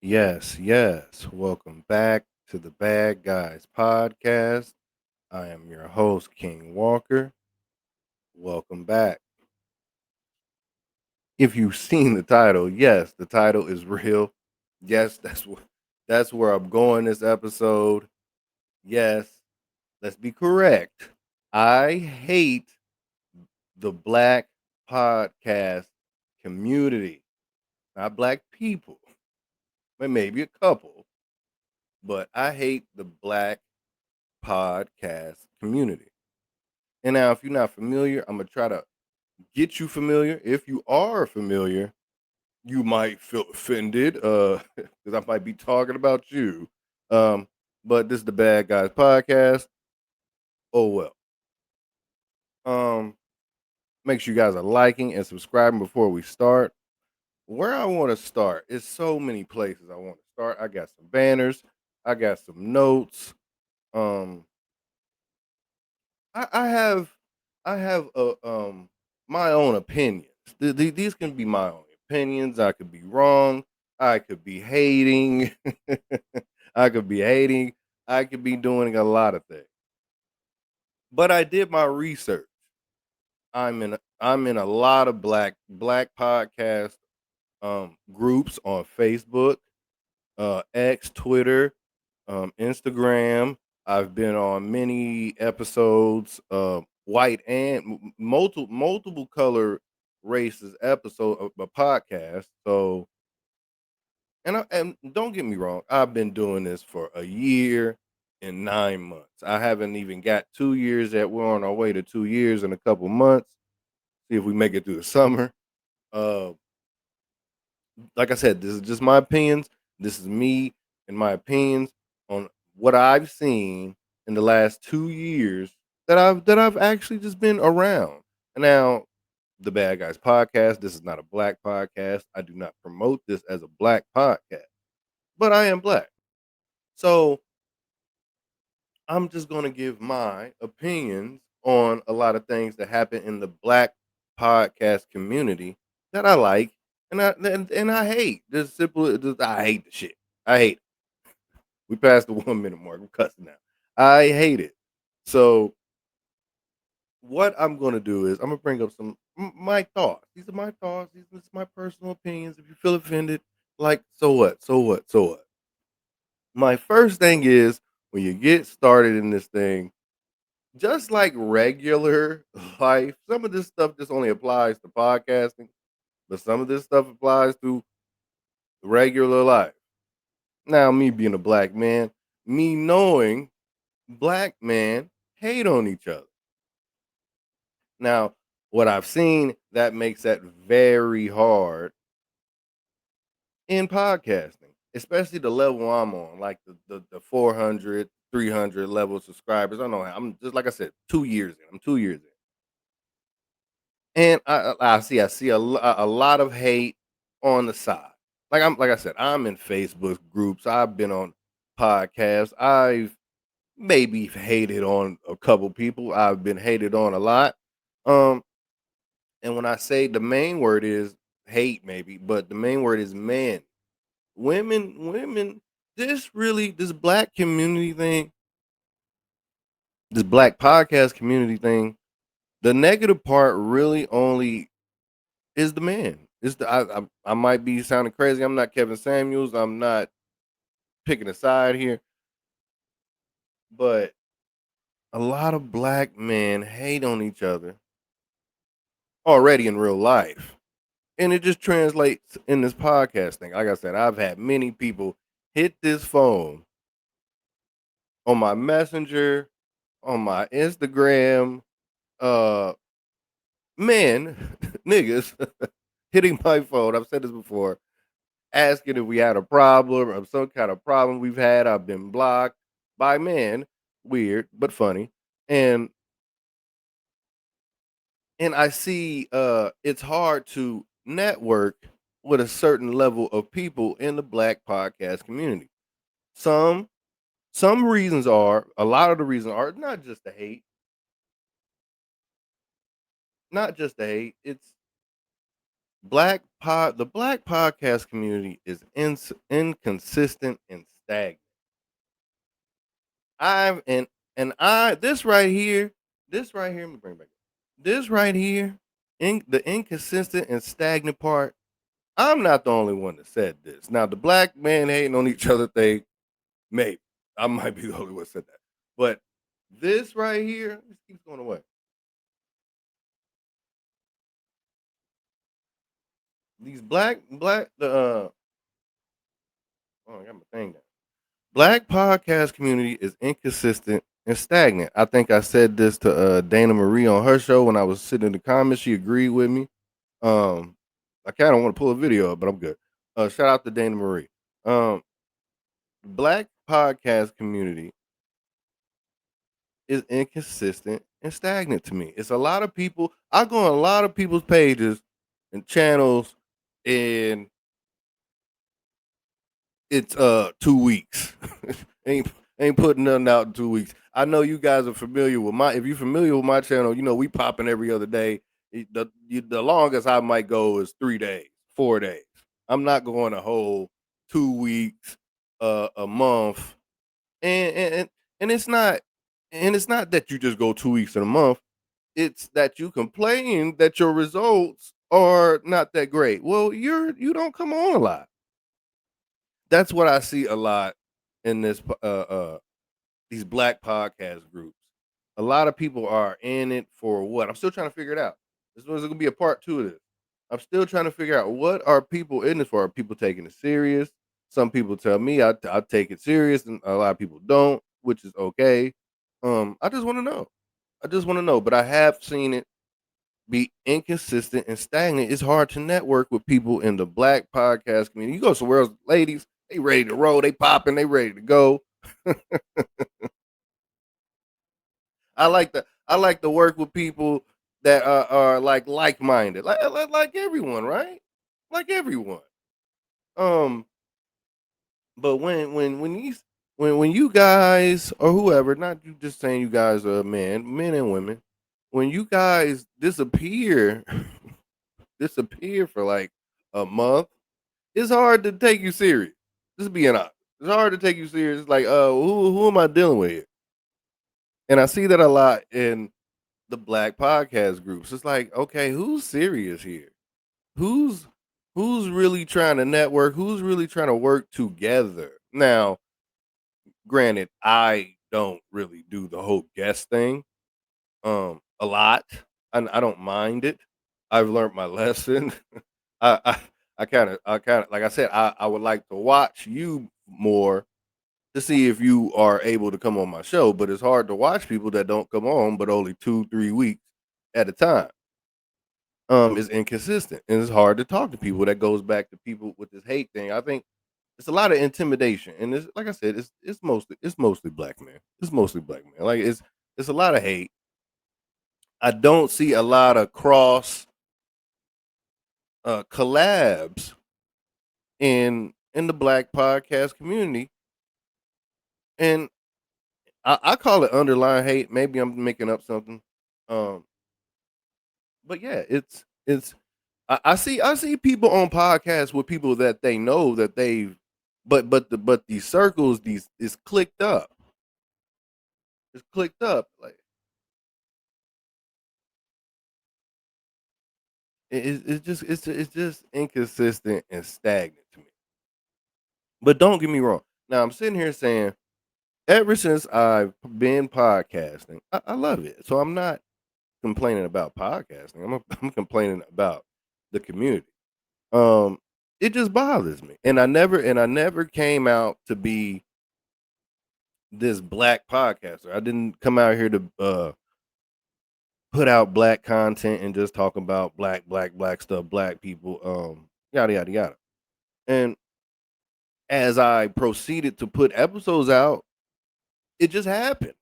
Yes, yes. Welcome back to the Bad Guys podcast. I am your host, King Walker. Welcome back. If you've seen the title, yes, the title is real. Yes, that's where I'm going this episode. Yes, let's be correct. I hate the black podcast community. Not black people. Maybe a couple, but I hate the black podcast community. And now, if you're not familiar, I'm gonna try to get you familiar. If you are familiar, you might feel offended, because I might be talking about you. Um, but this is the Bad Guys podcast. Oh well. Um, Make sure you guys are liking and subscribing before we start. Where I want to start is so many places I want to start. I got some banners, I got some notes. Um, I have my own opinions. These can be my own opinions. I could be wrong. I could be hating. I could be hating. I could be doing a lot of things. But I did my research. I'm in a lot of black podcast groups on Facebook, X, Twitter, Instagram. I've been on many episodes, white and multiple color races episode of a podcast. So, and don't get me wrong, I've been doing this for a year and 9 months. I haven't even got 2 years yet. We're on our way to 2 years in a couple months. See if we make it through the summer. Uh, like I said, this is just my opinions. This is me and my opinions on what I've seen in the last 2 years that I've actually just been around. And now, the Bad Guys podcast. This is not a black podcast. I do not promote this as a black podcast, but I am black. So I'm just gonna give my opinions on a lot of things that happen in the black podcast community that I like and I hate. Just simple. I hate the shit. I hate it. We passed the 1 minute mark. I'm cussing now. I hate it. So what I'm gonna do is I'm gonna bring up my thoughts. These are my thoughts. This is my personal opinions. If you feel offended, like so what? So what? So what? My first thing is when you get started in this thing, just like regular life, some of this stuff just only applies to podcasting, but some of this stuff applies to regular life. Now, me being a black man, me knowing black men hate on each other. Now, what I've seen that makes that very hard in podcasting, especially the level I'm on, like the 400, 300 level subscribers. I don't know. I'm just like I said, 2 years in. I'm 2 years in. And I see a lot of hate on the side. Like I said, I'm in Facebook groups. I've been on podcasts. I've maybe hated on a couple people. I've been hated on a lot. Um, and when I say the main word is hate, maybe, but the main word is men. Women, this black community thing, this black podcast community thing, the negative part really only is the man. It's the I might be sounding crazy. I'm not Kevin Samuels. I'm not picking a side here, but a lot of black men hate on each other already in real life. And it just translates in this podcast thing. Like I said, I've had many people hit this phone on my messenger, on my Instagram, uh men, niggas hitting my phone. I've said this before, asking if we had a problem or some kind of problem we've had. I've been blocked by men. Weird, but funny. And I see it's hard to network with a certain level of people in the black podcast community. Some some reasons are a lot of the reasons are not just the hate, not just the hate. It's black the black podcast community is inconsistent and stagnant. I've and I this right here, let me bring it back. This right here, the inconsistent and stagnant part. I'm not the only one that said this. Now, the black man hating on each other thing, maybe I might be the only one that said that. But this right here, this keeps going away. These black the oh, I got my thing down. Black podcast community is inconsistent and stagnant. I think I said this to Dana Marie on her show when I was sitting in the comments. She agreed with me. Um, I kind of want to pull a video up, but I'm good. Shout out to Dana Marie. Um, Black podcast community is inconsistent and stagnant to me. It's a lot of people. I go on a lot of people's pages and channels, and it's 2 weeks. ain't putting nothing out in 2 weeks. I know you guys are familiar with my. If you're familiar with my channel, you know we popping every other day. The longest I might go is 3 days, 4 days. I'm not going a whole 2 weeks, a month, and and and and it's not that you just go 2 weeks in a month. It's that you complain that your results are not that great. Well, you don't come on a lot. That's what I see a lot in these black podcast groups. A lot of people are in it for what? I'm still trying to figure it out. This was gonna be a part two of this. I'm still trying to figure out what are people in this for? Are people taking it serious? Some people tell me I take it serious, and a lot of people don't, which is okay. I just want to know. I just want to know. But I have seen it be inconsistent and stagnant. It's hard to network with people in the black podcast community. You go somewhere else, ladies, they ready to roll, they popping, they ready to go. I like to work with people that are like minded, like everyone, right? Like everyone. Um, but when you guys or whoever, not you just saying you guys are men and women, when you guys disappear for like a month, it's hard to take you serious. Just being honest. It's hard to take you serious. It's like, who am I dealing with here? And I see that a lot in the black podcast groups. It's like, okay, who's serious here? Who's who's really trying to network? Who's really trying to work together? Now, granted, I don't really do the whole guest thing a lot. I don't mind it. I've learned my lesson. I I I kind of like I said, I would like to watch you more to see if you are able to come on my show, but it's hard to watch people that don't come on but only 2, 3 weeks at a time. Is inconsistent, and it's hard to talk to people. That goes back to people with this hate thing. I think it's a lot of intimidation, and it's like I said, it's mostly black men. It's mostly black men. Like it's a lot of hate. I don't see a lot of cross collabs in the black podcast community, and I call it underlying hate. Maybe I'm making up something. Um, but yeah, it's I see people on podcasts with people that they know that they've but these circles these is clicked up. It's clicked up. Like it's just inconsistent and stagnant to me. But don't get me wrong. Now I'm sitting here saying ever since I've been podcasting, I love it. So I'm not complaining about podcasting. I'm complaining about the community. Um, it just bothers me, and I never came out to be this black podcaster. I didn't come out here to put out black content and just talk about black stuff, black people, yada yada yada. And as I proceeded to put episodes out, it just happened.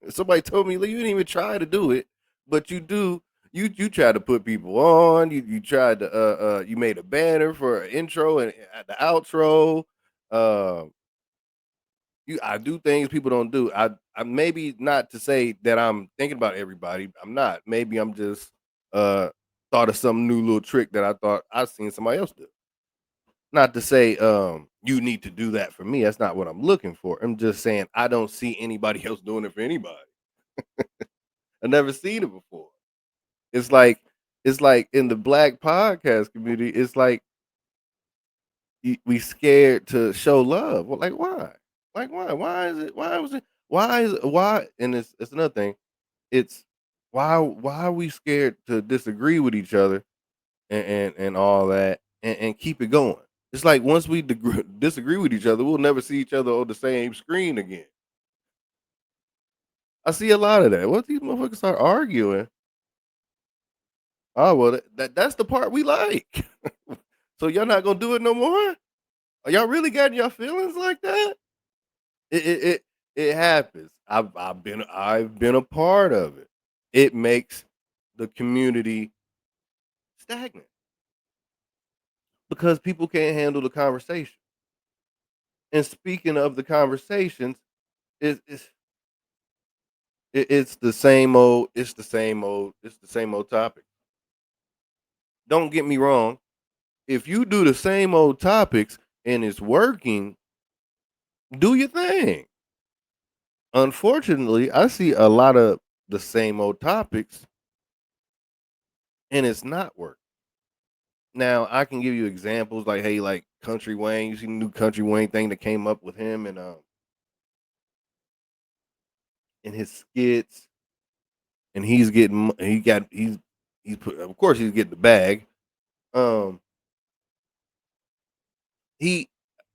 Somebody told me, "Look, you didn't even try to do it, but you do. You try to put people on. You tried to you made a banner for an intro and the outro. Uh, I do things people don't do. I maybe not to say that I'm thinking about everybody. I'm not. Maybe I'm just uh thought of some new little trick that I thought I seen somebody else do. Not to say, you need to do that for me. That's not what I'm looking for. I'm just saying I don't see anybody else doing it for anybody. I never seen it before. It's like it's like in the black podcast community, it's like we scared to show love. Well, like why? Like why? Why is it? Why was it? Why is why? And it's another thing. It's why are we scared to disagree with each other and all that and keep it going? It's like once we disagree with each other, we'll never see each other on the same screen again. I see a lot of that. Once these motherfuckers start arguing, oh well, that's the part we like. So y'all not gonna do it no more? Are y'all really getting your feelings like that? It happens. I've been a part of it. It makes the community stagnant because people can't handle the conversation. And speaking of the conversations, it's it's the same old. It's the same old. It's the same old topic. Don't get me wrong. If you do the same old topics and it's working, do your thing. Unfortunately, I see a lot of the same old topics and it's not working. Now, I can give you examples like, hey, like Country Wayne. You see the new Country Wayne thing that came up with him and his skits, and he's getting he's put of course he's getting the bag. Um, he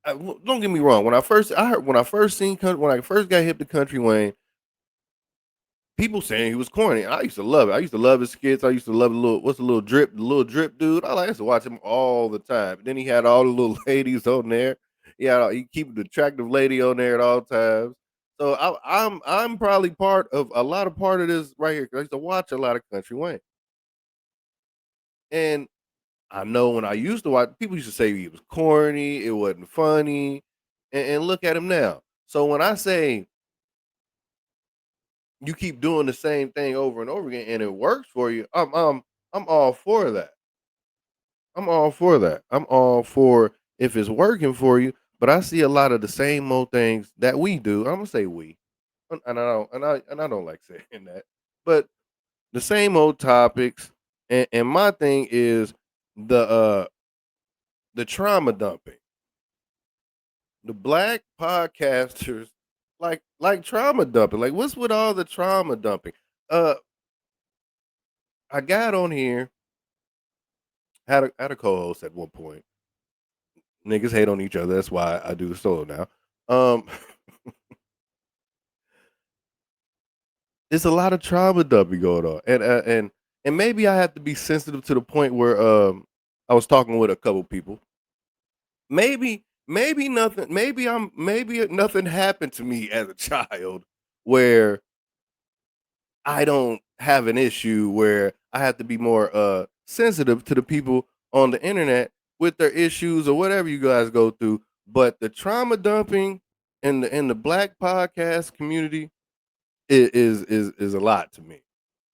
don't get me wrong. When I first seen when I first got hip to Country Wayne, people saying he was corny. I used to love it. I used to love his skits. I used to love the little drip dude. I used to watch him all the time. Then he had all the little ladies on there. He keep the attractive lady on there at all times. So I'm probably part of this right here. 'Cause I used to watch a lot of Country Wayne, and I know when I used to watch, people used to say he was corny, it wasn't funny, and look at him now. So when I say you keep doing the same thing over and over again and it works for you, I'm all for that. I'm all for that. I'm all for if it's working for you. But I see a lot of the same old things that we do. I'm gonna say we, and I don't like saying that, but the same old topics. And my thing is the uh the trauma dumping. The black podcasters like trauma dumping. Like what's with all the trauma dumping? Uh, I got on here had a co-host at one point. Niggas hate on each other. That's why I do the solo now. Um, it's a lot of trauma dumping going on, and maybe I have to be sensitive to the point where I was talking with a couple people. Maybe nothing. Maybe nothing happened to me as a child where I don't have an issue where I have to be more sensitive to the people on the internet with their issues or whatever you guys go through. But the trauma dumping in the black podcast community is a lot to me.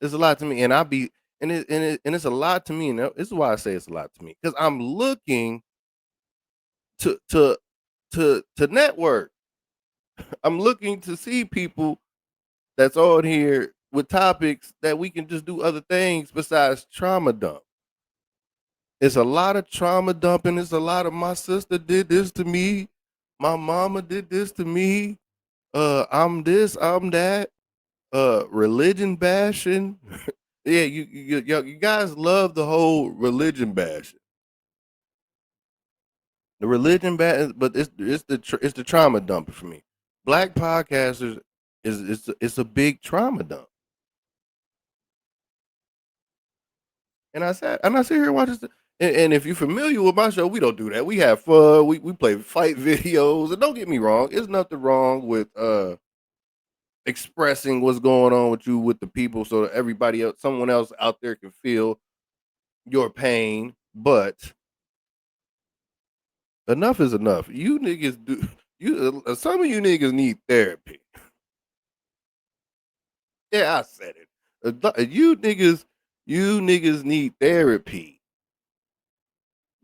It's a lot to me, and I be and it's a lot to me. And this is why I say it's a lot to me because I'm looking to to to network. I'm looking to see people that's on here with topics that we can just do other things besides trauma dump. It's a lot of trauma dumping. It's a lot of my sister did this to me. My mama did this to me. I'm this, I'm that. Religion bashing. Yeah, you guys love the whole religion bashing. The religion bash, but it's the trauma dumping for me. Black podcasters it's a big trauma dump. And I sit here and watch this. And if you're familiar with my show, we don't do that. We have fun. We play fight videos. And don't get me wrong, there's nothing wrong with expressing what's going on with you with the people so that everybody else, someone else out there can feel your pain. But enough is enough. You niggas do you some of you niggas need therapy. Yeah, I said it. You niggas, You niggas need therapy.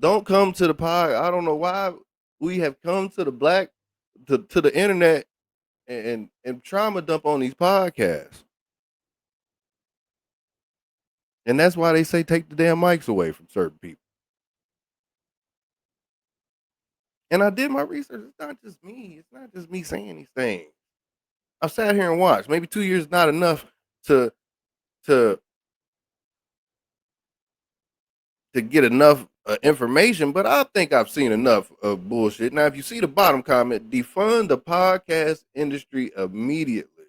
Don't come to the pod. I don't know why we have come to the to the internet and trauma dump on these podcasts. And that's why they say take the damn mics away from certain people. And I did my research. It's not just me. It's not just me saying these things. I've sat here and watched. Maybe 2 years is not enough to to to get enough information, but I think I've seen enough of bullshit. Now, if you see the bottom comment, defund the podcast industry immediately.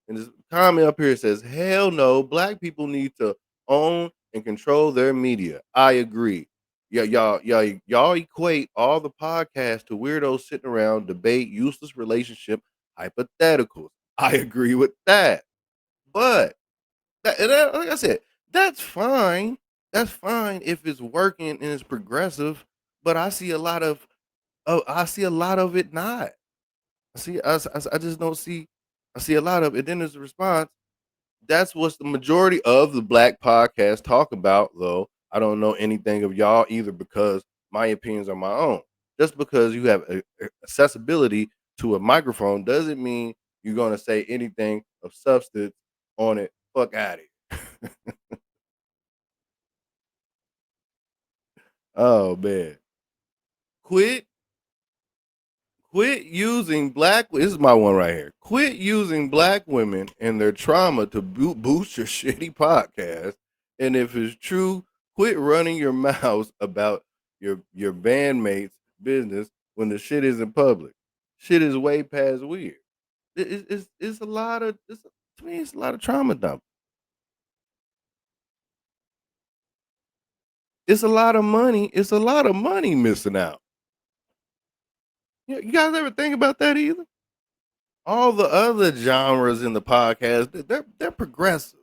And this comment up here says, "Hell no, black people need to own and control their media." I agree. Yeah, y'all equate all the podcasts to weirdos sitting around debate useless relationship hypotheticals. I agree with that. But like I said, that's fine. That's fine if it's working and it's progressive. But I see a lot of I see a lot of it not. I just don't see. I see a lot of it. Then there's a response. That's what the majority of the black podcasts talk about, though. I don't know anything of y'all either because my opinions are my own. Just because you have accessibility to a microphone doesn't mean you're going to say anything of substance on it. Fuck out of here. Oh man. Quit quit using black this is my one right here. Quit using black women and their trauma to boost your shitty podcast. And if it's true, quit running your mouths about your bandmates' business when the shit isn't public. Shit is way past weird. It's a lot of to me it's a lot of trauma dump. It's a lot of money. It's a lot of money missing out. You guys ever think about that either? All the other genres in the podcast, they're progressive.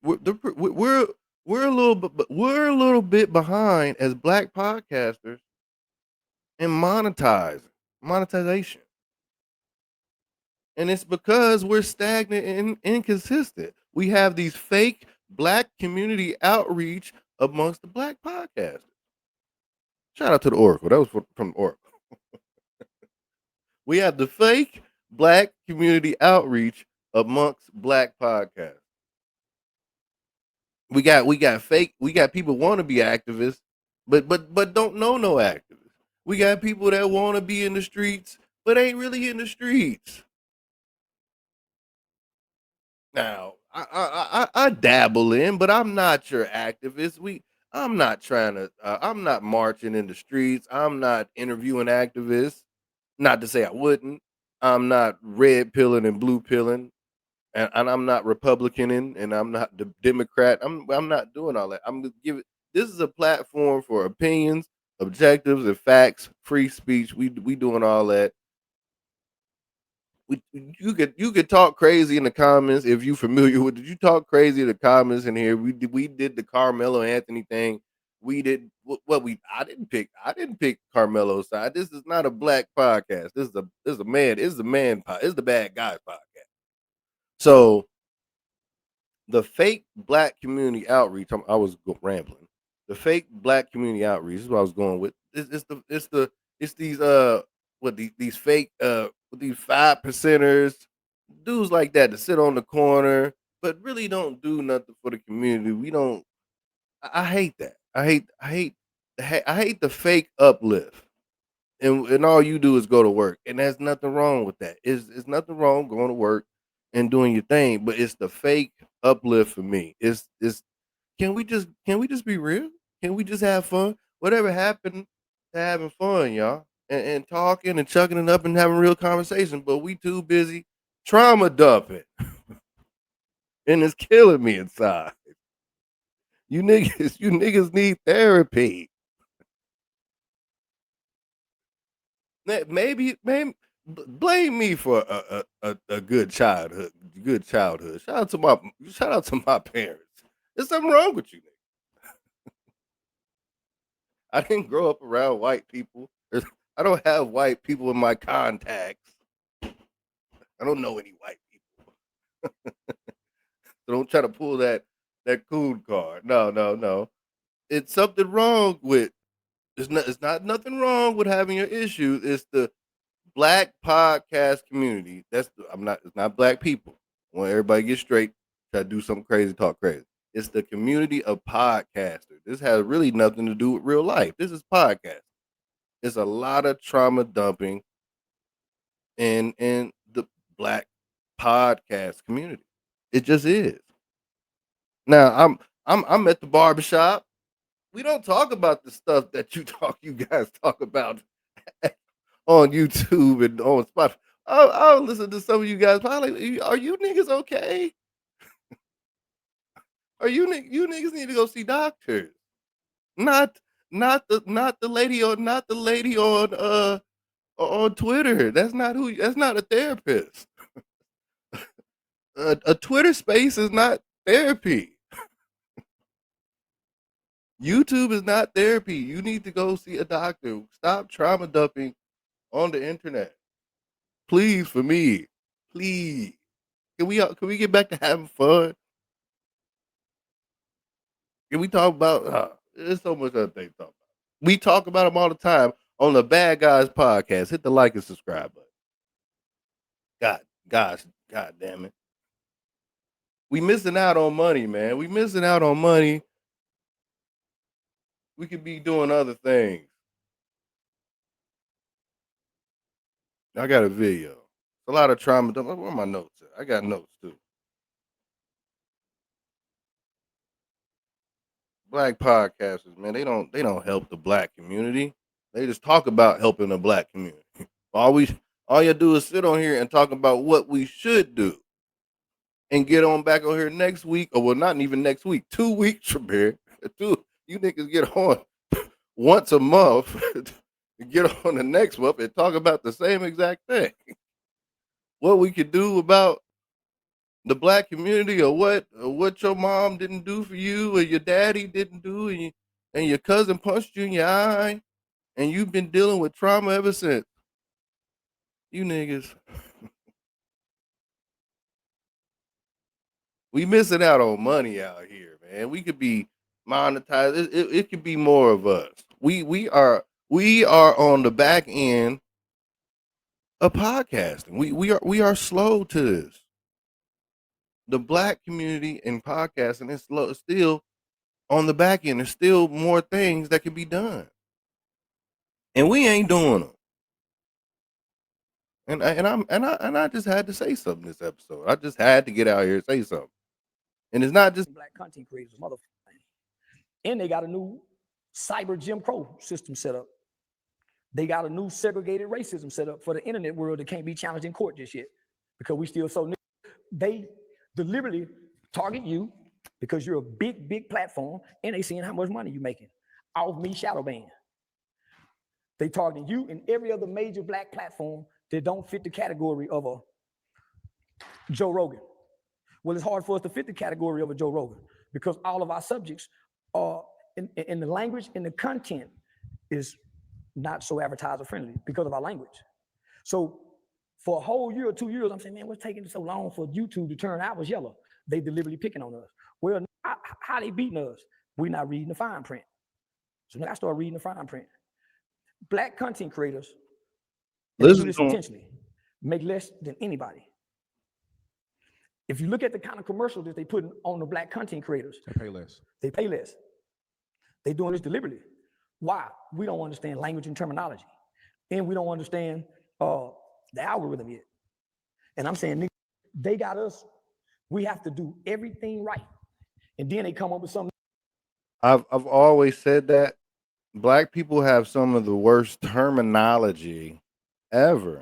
We're we're we're a little bit behind as black podcasters in monetization, and it's because we're stagnant and inconsistent. We have these fake black community outreach amongst the black podcasters. Shout out to the Oracle. That was from the Oracle. We have the fake black community outreach amongst black podcasts. We got people want to be activists, but don't know no activists. We got people that want to be in the streets, but ain't really in the streets. Now, I dabble in, but I'm not your activist. I'm not trying to. I'm not marching in the streets. I'm not interviewing activists. Not to say I wouldn't. I'm not red pilling and blue pilling. And I'm not Republicaning, and I'm not the Democrat. I'm not doing all that. I'm giving. This is a platform for opinions, objectives, and facts. Free speech. We doing all that. You could talk crazy in the comments if you familiar with. Did you talk crazy in the comments in here? We did the Carmelo Anthony thing. We did what we. I didn't pick Carmelo's side. This is not a black podcast. This is a man. This is a man. This is the bad guy podcast. So the fake black community outreach. I was rambling. The fake black community outreach is what I was going with. It's these what these fake these 5%ers, dudes like that to sit on the corner, but really don't do nothing for the community. We don't. I hate that. I hate the fake uplift. And all you do is go to work, and there's nothing wrong with that. It's nothing wrong going to work and doing your thing, but it's the fake uplift for me. It's can we just be real? Can we just have fun? Whatever happened to having fun, y'all, and talking and chucking it up and having real conversation, but we too busy trauma dumping, and it's killing me inside. You niggas need therapy. Maybe blame me for a good childhood. Good childhood. Shout out to my parents. There's something wrong with you. I didn't grow up around white people. I don't have white people in my contacts. I don't know any white people. So don't try to pull that. that coon card. No. It's something wrong with it's not nothing wrong with having your issues. It's the black podcast community. It's not black people. When everybody gets straight, try to do something crazy, talk crazy. It's the community of podcasters. This has really nothing to do with real life. This is podcast. It's a lot of trauma dumping in the black podcast community. It just is. Now I'm at the barbershop. We don't talk about the stuff that you guys talk about on YouTube and on Spotify. I'll listen to some of you guys. Probably, are you niggas okay? You niggas need to go see doctors. Not not the lady on Twitter. That's not a therapist. A Twitter space is not therapy. YouTube is not therapy. You need to go see a doctor. Stop trauma dumping on the internet. Please, for me. Please. Can we get back to having fun? Can we talk about there's so much other things to talk about. We talk about them all the time on the Bad Guys podcast. Hit the like and subscribe button. God damn it. We missing out on money, man. We missing out on money. We could be doing other things. I got a video. A lot of trauma. Where are my notes at? I got notes too. Black podcasters, man, they don't help the black community. They just talk about helping the black community. All we all you do is sit on here and talk about what we should do. And get on back on here next week, or well, not even next week, 2 weeks from here. You niggas get on once a month and get on the next month and talk about the same exact thing. What we could do about the black community, or what your mom didn't do for you, or your daddy didn't do, and your cousin punched you in your eye, and you've been dealing with trauma ever since. You niggas, we missing out on money out here, man. We could be monetized. It could be more of us. We are on the back end of podcasting. We are slow to this. The black community in podcasting is slow, still on the back end. There's still more things that can be done, and we ain't doing them. And I just had to say something this episode. I just had to get out here and say something. And it's not just black content creators, motherfucker. And they got a new cyber Jim Crow system set up. They got a new segregated racism set up for the internet world that can't be challenged in court just yet because we still so new. They deliberately target you because you're a big platform and they seeing how much money you're making off me shadow ban. They targeting you and every other major black platform that don't fit the category of a Joe Rogan. Well, it's hard for us to fit the category of a Joe Rogan because all of our subjects are in the language and the content is not so advertiser friendly because of our language. So for a whole year or 2 years, I'm saying, man, what's taking so long for YouTube to turn ours yellow? They deliberately picking on us. Well, how they beating us? We're not reading the fine print. So now I start reading the fine print. Black content creators, and they do this intentionally, make less than anybody. If you look at the kind of commercials that they put on the black content creators, they pay less. They pay less. They doing this deliberately. Why? We don't understand language and terminology, and we don't understand the algorithm yet. And I'm saying, they got us. We have to do everything right, and then they come up with something. I've always said that black people have some of the worst terminology ever.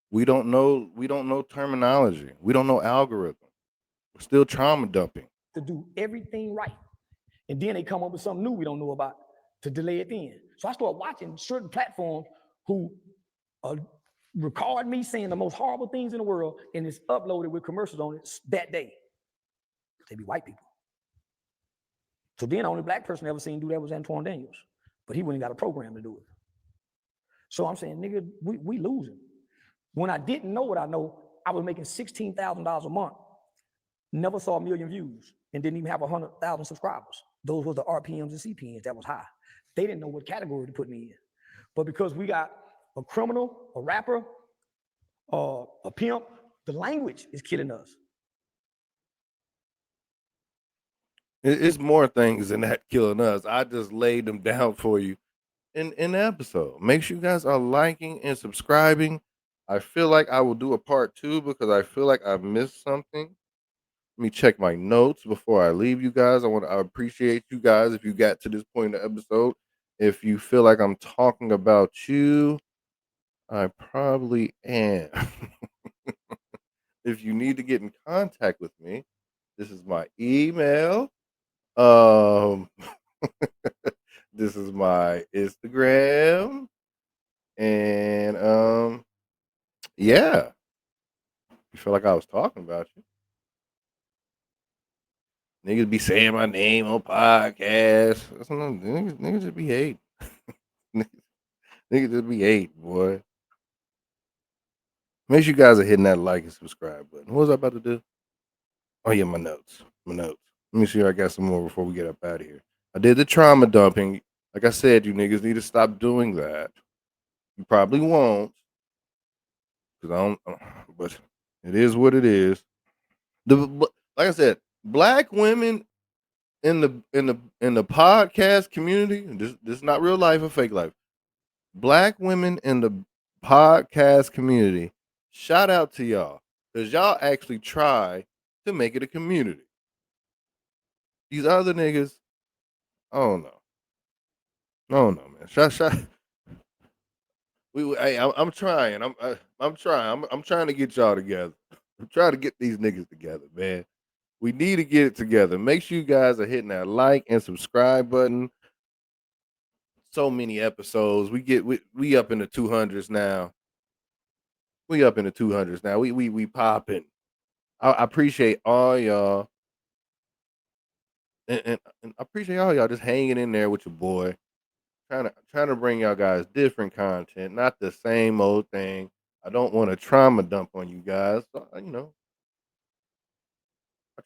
We don't know terminology. We don't know algorithm. We're still trauma dumping. To do everything right. And then they come up with something new we don't know about to delay it then. So I start watching certain platforms who record me saying the most horrible things in the world, and it's uploaded with commercials on it that day. They be white people. So then the only black person I ever seen do that was Antoine Daniels. But he wouldn't got a program to do it. So I'm saying, nigga, we losing. When I didn't know what I know, I was making $16,000 a month. Never saw a million views and didn't even have 100,000 subscribers. Those were the RPMs and CPMs that was high. They didn't know what category to put me in. But because we got a criminal, a rapper, a pimp, the language is killing us. It's more things than that killing us. I just laid them down for you in the episode. Make sure you guys are liking and subscribing. I feel like I will do a part 2 because I feel like I've missed something. Let me check my notes before I leave you guys. I appreciate you guys if you got to this point in the episode. If you feel like I'm talking about you, I probably am. If you need to get in contact with me, this is my email. Um this is my Instagram. And yeah. You feel like I was talking about you. Niggas be saying my name on podcasts. Niggas just be hating. Niggas just be hating, boy. Make sure you guys are hitting that like and subscribe button. What was I about to do? Oh yeah, my notes. My notes. Let me see if I got some more before we get up out of here. I did the trauma dumping. Like I said, you niggas need to stop doing that. You probably won't. Cause I don't but it is what it is. Like I said, black women in the podcast community, this is not real life or fake life. Black women in the podcast community, shout out to y'all. Because y'all actually try to make it a community. These other niggas, I don't know. I don't know, man. Hey, I'm trying. I'm trying. I'm trying to get y'all together. I'm trying to get these niggas together, man. We need to get it together. Make sure you guys are hitting that like and subscribe button. So many episodes. We up in the 200s now. We up in the 200s now. We popping. I appreciate all y'all, and I appreciate all y'all just hanging in there with your boy. Trying to bring y'all guys different content, not the same old thing. I don't want to trauma dump on you guys. So, I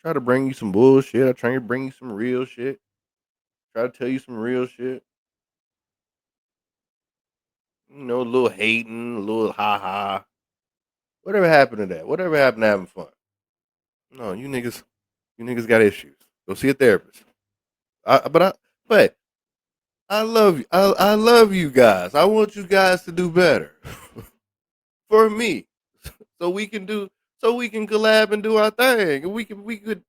try to bring you some bullshit. I try to bring you some real shit. Try to tell you some real shit. A little hating, a little ha ha. Whatever happened to that? Whatever happened to having fun? No, you niggas got issues. Go see a therapist. But I love you. I love you guys. I want you guys to do better for me, so we can collab and do our thing, and we can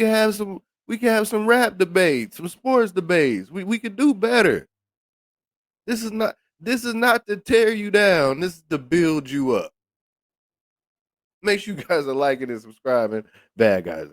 have some rap debates, some sports debates. We could do better. This is not to tear you down. This is to build you up. Make sure you guys are liking and subscribing. Bad guys.